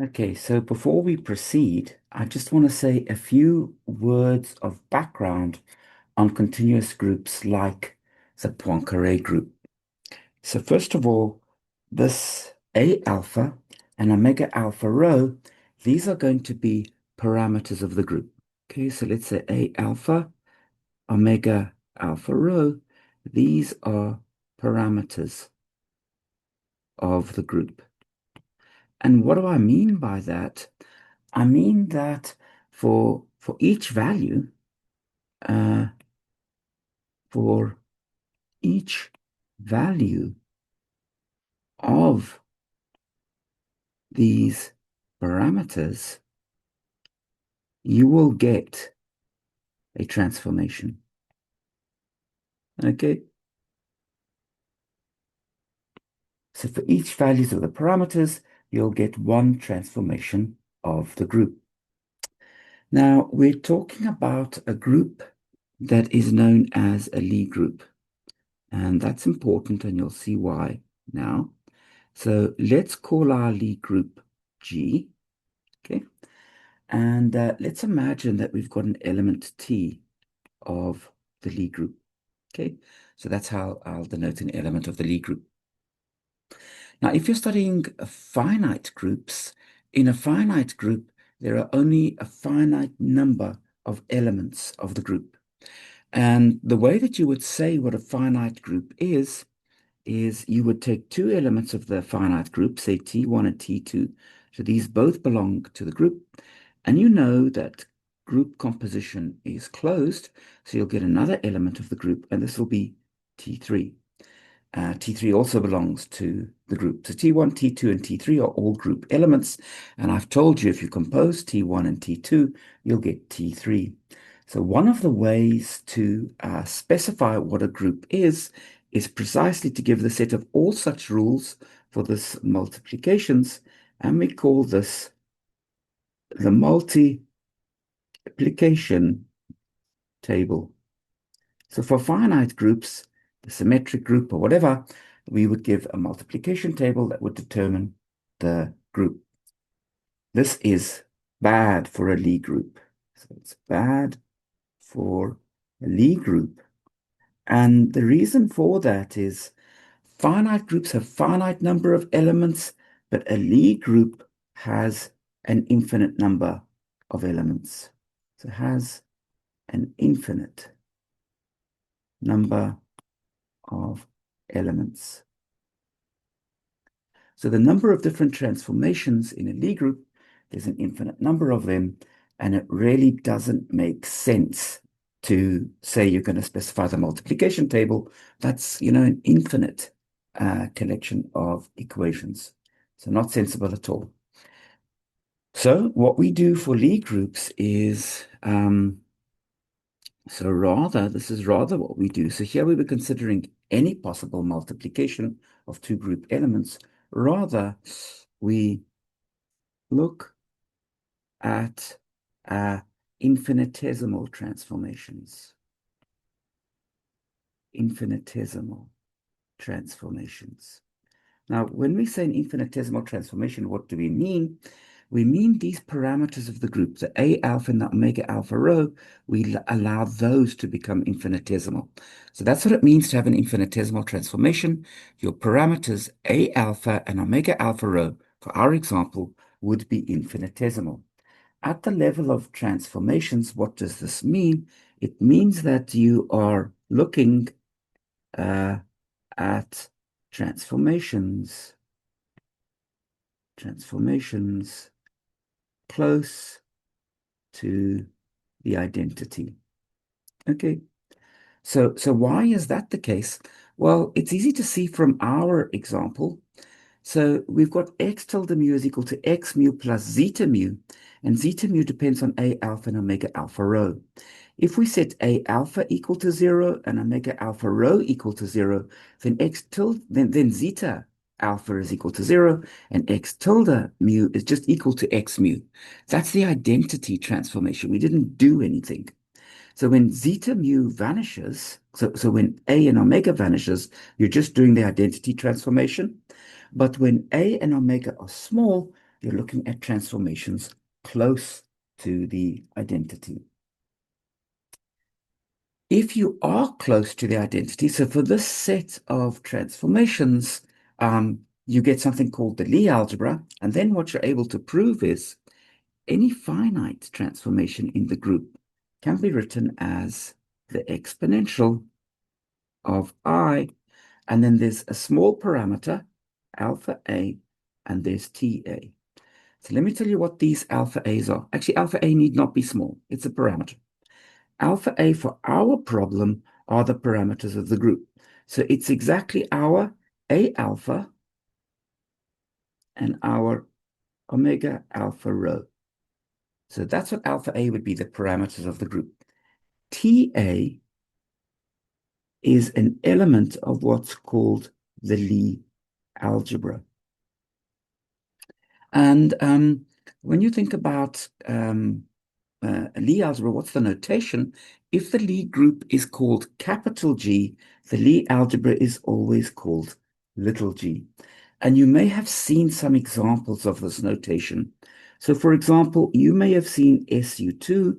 Okay, so before we proceed, I just want to say a few words of background on continuous groups like the Poincare group. So first of all, this A alpha and omega alpha rho, these are going to be parameters of the group. Okay, so let's say A alpha, omega alpha rho, these are parameters of the group. And what do I mean by that? I mean that for each value, uh, for each value of these parameters, you will get a transformation. Okay? So for each values of the parameters, you'll get one transformation of the group. Now, we're talking about a group that is known as a Lie group. And that's important, and you'll see why now. So let's call our Lie group G, okay? And let's imagine that we've got an element T of the Lie group, okay? So that's how I'll denote an element of the Lie group. Now, if you're studying finite groups, in a finite group, there are only a finite number of elements of the group. And the way that you would say what a finite group is you would take two elements of the finite group, say T1 and T2. So these both belong to the group. And you know that group composition is closed. So you'll get another element of the group, and this will be T3. T3 also belongs to the group. So T1, T2, and T3 are all group elements. And I've told you if you compose T1 and T2, you'll get T3. So one of the ways to specify what a group is precisely to give the set of all such rules for this multiplications. And we call this the multiplication table. So for finite groups, the symmetric group or whatever, we would give a multiplication table that would determine the group. This is bad for a Lie group. So it's bad for a Lie group. And the reason for that is finite groups have finite number of elements, but a Lie group has an infinite number of elements. So it has an infinite number of elements. So the number of different transformations in a Lie group, there's an infinite number of them, and it really doesn't make sense to say you're going to specify the multiplication table. That's, an infinite collection of equations. So not sensible at all. So what we do for Lie groups is, this is rather what we do. So here we were considering any possible multiplication of two group elements. Rather, we look at infinitesimal transformations. Infinitesimal transformations. Now, when we say an infinitesimal transformation, what do we mean? We mean these parameters of the group, the A alpha and the omega alpha rho, we allow those to become infinitesimal. So that's what it means to have an infinitesimal transformation. Your parameters A alpha and omega alpha rho, for our example, would be infinitesimal. At the level of transformations, what does this mean? It means that you are looking at transformations close to the identity. Okay, so why is that the case? Well, it's easy to see from our example. So we've got x tilde mu is equal to x mu plus zeta mu, and zeta mu depends on A alpha and omega alpha rho. If we set A alpha equal to 0 and omega alpha rho equal to 0, then then zeta alpha is equal to 0, and x tilde mu is just equal to x mu. That's the identity transformation. We didn't do anything. So when zeta mu vanishes, so when A and omega vanishes, you're just doing the identity transformation. But when A and omega are small, you're looking at transformations close to the identity. If you are close to the identity, so for this set of transformations, you get something called the Lie algebra, and then what you're able to prove is any finite transformation in the group can be written as the exponential of I, and then there's a small parameter, alpha A, and there's TA. So let me tell you what these alpha A's are. Actually, alpha A need not be small. It's a parameter. Alpha A for our problem are the parameters of the group. So it's exactly our A alpha and our omega alpha rho. So that's what alpha A would be, the parameters of the group. TA is an element of what's called the Lie algebra. And when you think about Lie algebra, what's the notation? If the Lie group is called capital G, the Lie algebra is always called little g. And you may have seen some examples of this notation. So for example, you may have seen SU2.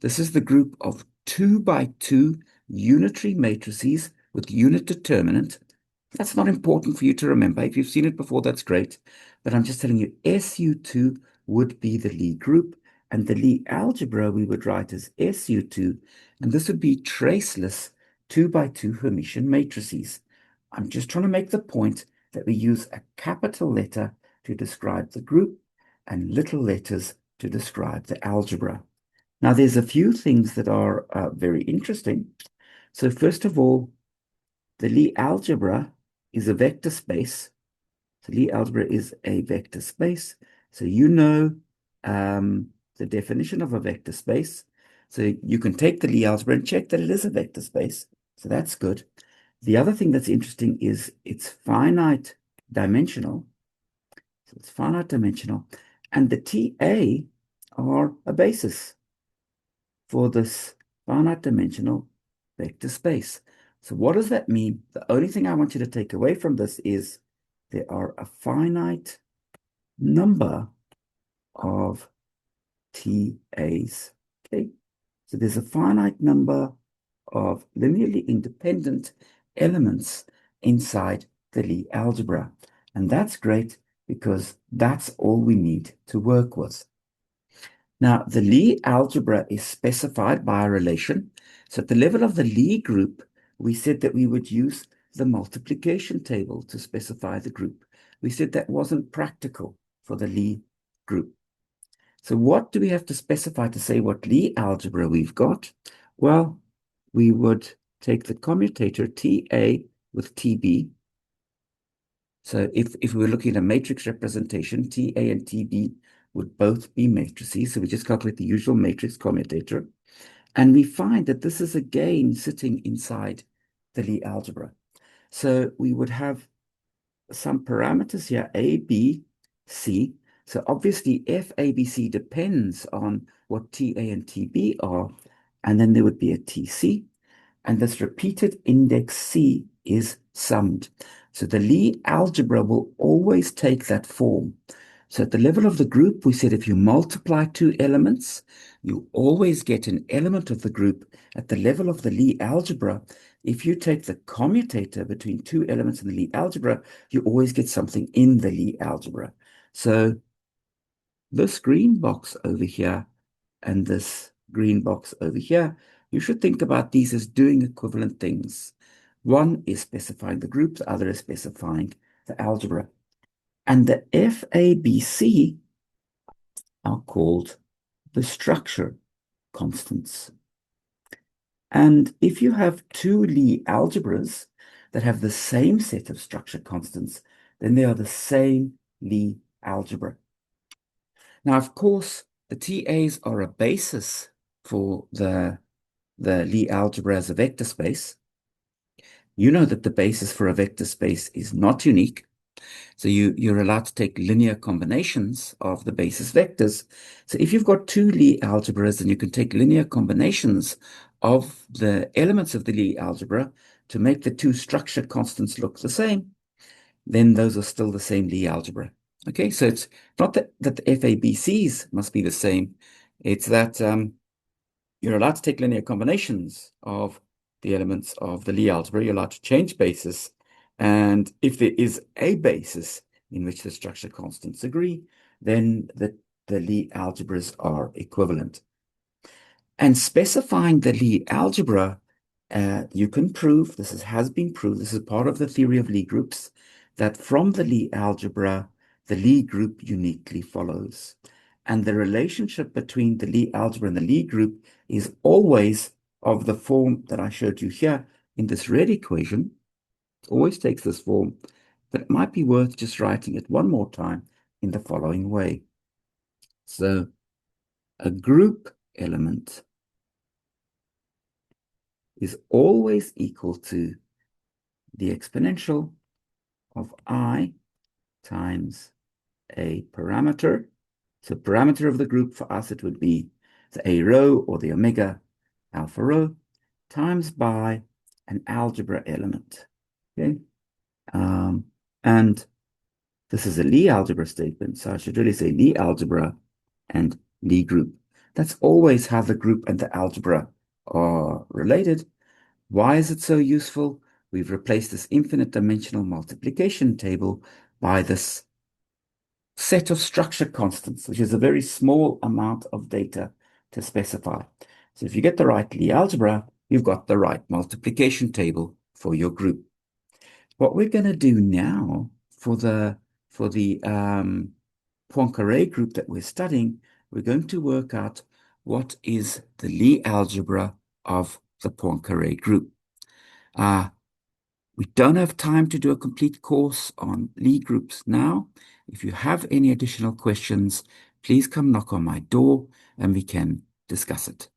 This is the group of 2 by 2 unitary matrices with unit determinant. That's not important for you to remember. If you've seen it before, that's great. But I'm just telling you, SU2 would be the Lie group, and the Lie algebra we would write as SU2, and this would be traceless 2 by 2 Hermitian matrices. I'm just trying to make the point that we use a capital letter to describe the group and little letters to describe the algebra. Now, there's a few things that are very interesting. So first of all, the Lie algebra is a vector space. So Lie algebra is a vector space. So you know the definition of a vector space. So you can take the Lie algebra and check that it is a vector space. So that's good. The other thing that's interesting is it's finite dimensional. So it's finite dimensional. And the TA are a basis for this finite dimensional vector space. So what does that mean? The only thing I want you to take away from this is there are a finite number of TAs. Okay, so there's a finite number of linearly independent elements inside the Lie algebra. And that's great because that's all we need to work with. Now, the Lie algebra is specified by a relation. So at the level of the Lie group, we said that we would use the multiplication table to specify the group. We said that wasn't practical for the Lie group. So what do we have to specify to say what Lie algebra we've got? Well, we would take the commutator TA with TB. So if we were looking at a matrix representation, TA and TB would both be matrices. So we just calculate the usual matrix commutator. And we find that this is again sitting inside the Lie algebra. So we would have some parameters here, A, B, C. So obviously F, A, B, C depends on what TA and TB are. And then there would be a TC. And this repeated index C is summed. So the Lie algebra will always take that form. So at the level of the group, we said if you multiply two elements, you always get an element of the group. At the level of the Lie algebra, if you take the commutator between two elements in the Lie algebra, you always get something in the Lie algebra. So this green box over here and this green box over here, you should think about these as doing equivalent things. One is specifying the group, the other is specifying the algebra. And the FABC are called the structure constants. And if you have two Lie algebras that have the same set of structure constants, then they are the same Lie algebra. Now, of course, the TAs are a basis for the Lie algebra as a vector space. You know that the basis for a vector space is not unique. So you're allowed to take linear combinations of the basis vectors. So if you've got two Lie algebras, then you can take linear combinations of the elements of the Lie algebra to make the two structure constants look the same. Then those are still the same Lie algebra. Okay, so it's not that the FABCs must be the same. It's that you're allowed to take linear combinations of the elements of the Lie algebra. You're allowed to change basis. And if there is a basis in which the structure constants agree, then the Lie algebras are equivalent. And specifying the Lie algebra, you can prove, has been proved, this is part of the theory of Lie groups, that from the Lie algebra, the Lie group uniquely follows. And the relationship between the Lie algebra and the Lie group is always of the form that I showed you here in this red equation. It always takes this form, but it might be worth just writing it one more time in the following way. So a group element is always equal to the exponential of I times a parameter. So parameter of the group for us, it would be the A row or the omega alpha row times by an algebra element. Okay. And this is a Lie algebra statement. So I should really say Lie algebra and Lie group. That's always how the group and the algebra are related. Why is it so useful? We've replaced this infinite dimensional multiplication table by this set of structure constants, which is a very small amount of data to specify. So if you get the right Lie algebra, you've got the right multiplication table for your group. What we're going to do now for the Poincare group that we're studying, we're going to work out what is the Lie algebra of the Poincare group. We don't have time to do a complete course on Lie groups now. If you have any additional questions, please come knock on my door and we can discuss it.